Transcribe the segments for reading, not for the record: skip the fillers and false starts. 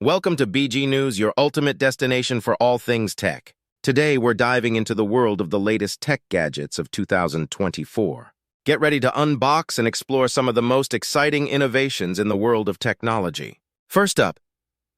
Welcome to BG News, your ultimate destination for all things tech. Today, we're diving into the world of the latest tech gadgets of 2024. Get ready to unbox and explore some of the most exciting innovations in the world of technology. First up,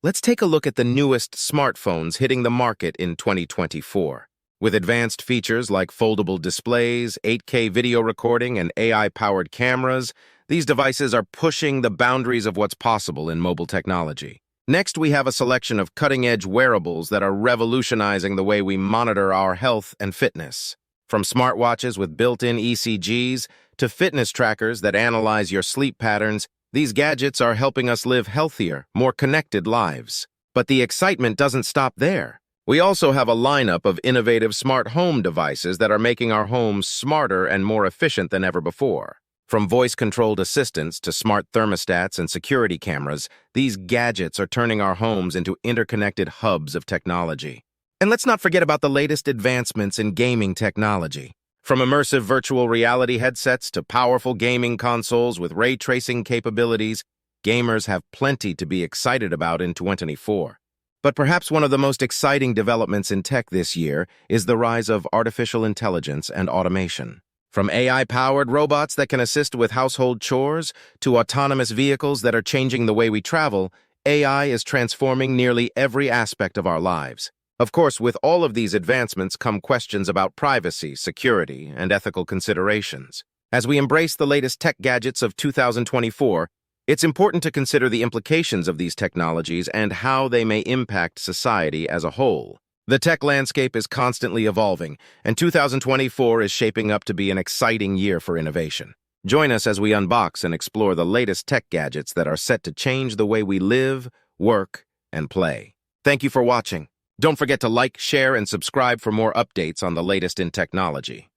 let's take a look at the newest smartphones hitting the market in 2024. With advanced features like foldable displays, 8K video recording, and AI-powered cameras, these devices are pushing the boundaries of what's possible in mobile technology. Next, we have a selection of cutting-edge wearables that are revolutionizing the way we monitor our health and fitness. From smartwatches with built-in ECGs to fitness trackers that analyze your sleep patterns, these gadgets are helping us live healthier, more connected lives. But the excitement doesn't stop there. We also have a lineup of innovative smart home devices that are making our homes smarter and more efficient than ever before. From voice-controlled assistants to smart thermostats and security cameras, these gadgets are turning our homes into interconnected hubs of technology. And let's not forget about the latest advancements in gaming technology. From immersive virtual reality headsets to powerful gaming consoles with ray tracing capabilities, gamers have plenty to be excited about in 2024. But perhaps one of the most exciting developments in tech this year is the rise of artificial intelligence and automation. From AI-powered robots that can assist with household chores to autonomous vehicles that are changing the way we travel, AI is transforming nearly every aspect of our lives. Of course, with all of these advancements come questions about privacy, security, and ethical considerations. As we embrace the latest tech gadgets of 2024, it's important to consider the implications of these technologies and how they may impact society as a whole. The tech landscape is constantly evolving, and 2024 is shaping up to be an exciting year for innovation. Join us as we unbox and explore the latest tech gadgets that are set to change the way we live, work, and play. Thank you for watching. Don't forget to like, share, and subscribe for more updates on the latest in technology.